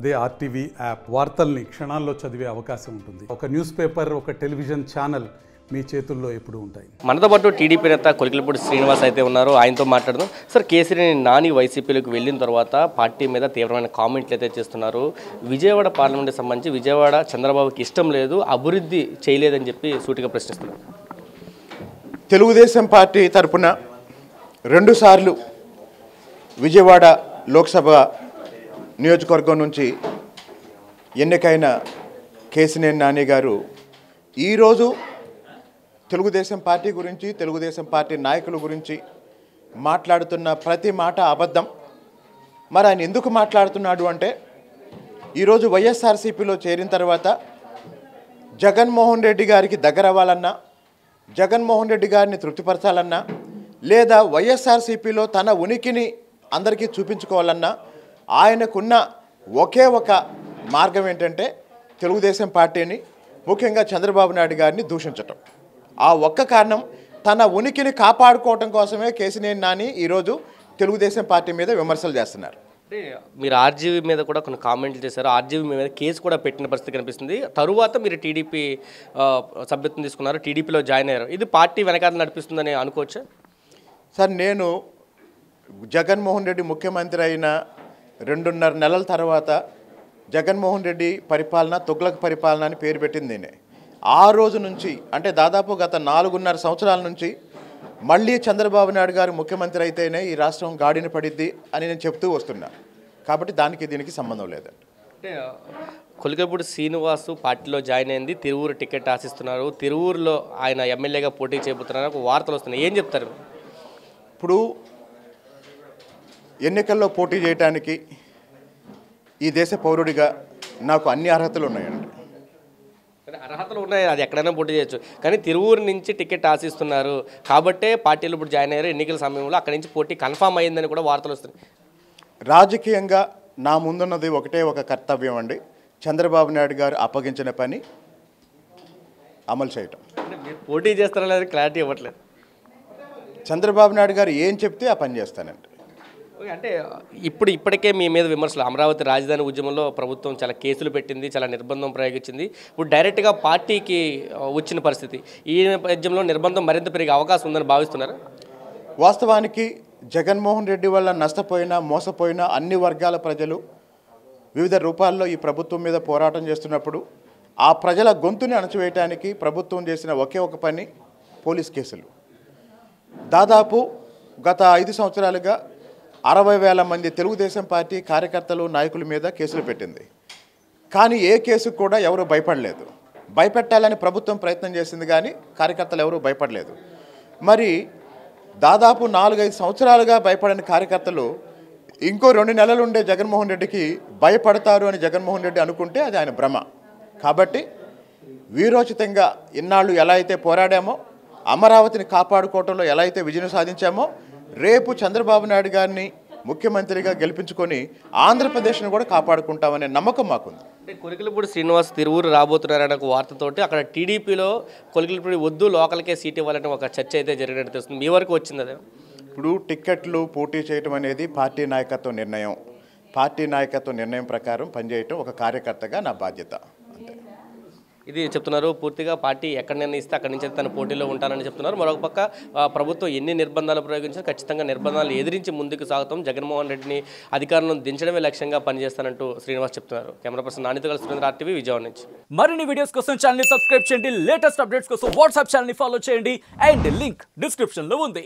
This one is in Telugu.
అదే ఆర్టీవీ యాప్ వార్తల్ని క్షణాల్లో చదివే అవకాశం ఉంటుంది. ఒక న్యూస్ పేపర్, ఒక టెలివిజన్ ఛానల్ మీ చేతుల్లో ఎప్పుడూ ఉంటాయి. మనతో పాటు టీడీపీ నేత కొలికిలపూడి శ్రీనివాస్ అయితే ఉన్నారు. ఆయనతో మాట్లాడదాం. సార్, కేసీఆర్ నాని వైసీపీలోకి వెళ్ళిన తర్వాత పార్టీ మీద తీవ్రమైన కామెంట్లు అయితే చేస్తున్నారు. విజయవాడ పార్లమెంట్కి సంబంధించి విజయవాడ చంద్రబాబుకి ఇష్టం లేదు, అభివృద్ధి చేయలేదని చెప్పి సూటిగా ప్రశ్నిస్తున్నారు. తెలుగుదేశం పార్టీ తరపున 2 సార్లు విజయవాడ లోక్సభ నియోజకవర్గం నుంచి ఎన్నికైన కేశినేని నాని గారు ఈరోజు తెలుగుదేశం పార్టీ గురించి, తెలుగుదేశం పార్టీ నాయకుల గురించి మాట్లాడుతున్న ప్రతి మాట అబద్ధం. మరి ఆయన ఎందుకు మాట్లాడుతున్నాడు అంటే, ఈరోజు వైఎస్ఆర్సీపీలో చేరిన తర్వాత జగన్మోహన్ రెడ్డి గారికి దగ్గర అవ్వాలన్నా, జగన్మోహన్ రెడ్డి గారిని తృప్తిపరచాలన్నా, లేదా వైఎస్ఆర్సీపీలో తన ఉనికిని అందరికీ చూపించుకోవాలన్నా ఆయనకున్న ఒకే ఒక మార్గం ఏంటంటే తెలుగుదేశం పార్టీని, ముఖ్యంగా చంద్రబాబు నాయుడు గారిని దూషించటం. ఆ ఒక్క కారణం, తన ఉనికిని కాపాడుకోవటం కోసమే కేశినేని నాని ఈరోజు తెలుగుదేశం పార్టీ మీద విమర్శలు చేస్తున్నారు. అంటే మీరు ఆర్జీవీ మీద కూడా కొన్ని కామెంట్లు చేశారు. ఆర్జీవీ మీద కేసు కూడా పెట్టిన పరిస్థితి కనిపిస్తుంది. తరువాత మీరు టీడీపీ సభ్యత్వం తీసుకున్నారు, టీడీపీలో జాయిన్ అయ్యారు. ఇది పార్టీ వెనకాల నడిపిస్తుందని అనుకోవచ్చా? సార్, నేను జగన్మోహన్ రెడ్డి ముఖ్యమంత్రి అయిన 2.5 నెలల తర్వాత జగన్మోహన్ రెడ్డి పరిపాలన తుగ్లక్ పరిపాలన అని పేరు పెట్టింది నేనే. ఆ రోజు నుంచి, అంటే దాదాపు గత 4.5 సంవత్సరాల నుంచి మళ్ళీ చంద్రబాబు నాయుడు గారు ముఖ్యమంత్రి అయితేనే ఈ రాష్ట్రం గాడిన పడిద్ది అని నేను చెప్తూ వస్తున్నా. కాబట్టి దానికి దీనికి సంబంధం లేదండి. అంటే కొలికిలపూడి శ్రీనివాస్ పార్టీలో జాయిన్ అయింది, తిరువూరు టికెట్ ఆశిస్తున్నారు, తిరువూరులో ఆయన ఎమ్మెల్యేగా పోటీ చేయబోతున్నారు, ఒక వార్తలు వస్తున్నాయి. ఏం చెప్తారు? ఇప్పుడు ఎన్నికల్లో పోటీ చేయడానికి ఈ దేశ పౌరుడిగా నాకు అన్ని అర్హతలు ఉన్నాయండి. అర్హతలు ఉన్నాయి, అది ఎక్కడైనా పోటీ చేయొచ్చు. కానీ తిరువూరు నుంచి టికెట్ ఆశిస్తున్నారు కాబట్టే పార్టీలో ఇప్పుడు జాయిన్ అయ్యారు. ఎన్నికల సమయంలో అక్కడి నుంచి పోటీ కన్ఫామ్ అయ్యిందని కూడా వార్తలు వస్తున్నాయి. రాజకీయంగా నా ముందున్నది ఒకటే ఒక కర్తవ్యం అండి, చంద్రబాబు నాయుడు గారు అప్పగించిన పని అమలు చేయటం. అంటే మీరు పోటీ చేస్తారనేది క్లారిటీ ఇవ్వట్లేదు. చంద్రబాబు నాయుడు గారు ఏం చెప్తే ఆ పని చేస్తానండి. అంటే ఇప్పటికే మీ మీద విమర్శలు, అమరావతి రాజధాని ఉద్యమంలో ప్రభుత్వం చాలా కేసులు పెట్టింది, చాలా నిర్బంధం ప్రయోగించింది. ఇప్పుడు డైరెక్ట్గా పార్టీకి వచ్చిన పరిస్థితి, ఈ నేపథ్యంలో నిర్బంధం మరింత పెరిగే అవకాశం ఉందని భావిస్తున్నారు. వాస్తవానికి జగన్మోహన్ రెడ్డి వల్ల నష్టపోయిన, మోసపోయిన అన్ని వర్గాల ప్రజలు వివిధ రూపాల్లో ఈ ప్రభుత్వం మీద పోరాటం చేస్తున్నప్పుడు ఆ ప్రజల గొంతుని అణచివేయటానికి ప్రభుత్వం చేసిన ఒకే ఒక పని పోలీస్ కేసులు. దాదాపు గత 5 సంవత్సరాలుగా 60,000 మంది తెలుగుదేశం పార్టీ కార్యకర్తలు, నాయకుల మీద కేసులు పెట్టింది. కానీ ఏ కేసుకు కూడా ఎవరు భయపడలేదు. భయపెట్టాలని ప్రభుత్వం ప్రయత్నం చేసింది, కానీ కార్యకర్తలు ఎవరూ భయపడలేదు. మరి దాదాపు 4-5 సంవత్సరాలుగా భయపడని కార్యకర్తలు ఇంకో 2 నెలలు ఉండే జగన్మోహన్ రెడ్డికి భయపడతారు అని జగన్మోహన్ రెడ్డి అనుకుంటే అది ఆయన భ్రమ. కాబట్టి వీరోచితంగా ఇన్నాళ్ళు ఎలా అయితే పోరాడామో, అమరావతిని కాపాడుకోవటంలో ఎలా అయితే విజయం సాధించామో, రేపు చంద్రబాబు నాయుడు గారిని ముఖ్యమంత్రిగా గెలిపించుకొని ఆంధ్రప్రదేశ్ను కూడా కాపాడుకుంటామనే నమ్మకం మాకుంది. అంటే కొలికిలపూడి శ్రీనివాస్ తిరువూరు రాబోతున్నారనే ఒక వార్తతోటి అక్కడ టీడీపీలో కొలికిలపూడి వద్దు, లోకల్కే సీట్ ఇవ్వాలని ఒక చర్చ అయితే జరిగినట్టు తెలుస్తుంది. మీ వరకు వచ్చింది అదే? ఇప్పుడు టిక్కెట్లు పోటీ చేయటం అనేది పార్టీ నాయకత్వ నిర్ణయం. పార్టీ నాయకత్వ నిర్ణయం ప్రకారం పనిచేయటం ఒక కార్యకర్తగా నా బాధ్యత, అంతే. ఇది చెప్తున్నారు. పూర్తిగా పార్టీ ఎక్కడ నిర్ణయిస్తే అక్కడి నుంచి తన పోటీలో ఉంటానని చెప్తున్నారు. మరొక పక్క ప్రభుత్వం ఎన్ని నిర్బంధాలు ప్రయోగించినా ఖచ్చితంగా నిర్బంధాలు ఎదిరించి ముందుకు సాగుతాం, జగన్మోహన్ రెడ్డిని అధికారంలో దించడమే లక్ష్యంగా పనిచేస్తానంటూ శ్రీనివాస్ చెప్తున్నారు. కెమెరా పర్సన్ నానితో కలిసి సురేంద్ర, ఆర్టీవీ, విజయవాడ నుంచి. మరిన్ని వీడియోస్ కోసం ఛానల్ ని సబ్స్క్రైబ్ చేయండి, లేటెస్ట్ అప్డేట్స్ కోసం వాట్సాప్ ఛానల్ ని ఫాలో చేయండి, అండ్ లింక్ డిస్క్రిప్షన్ లో ఉంది.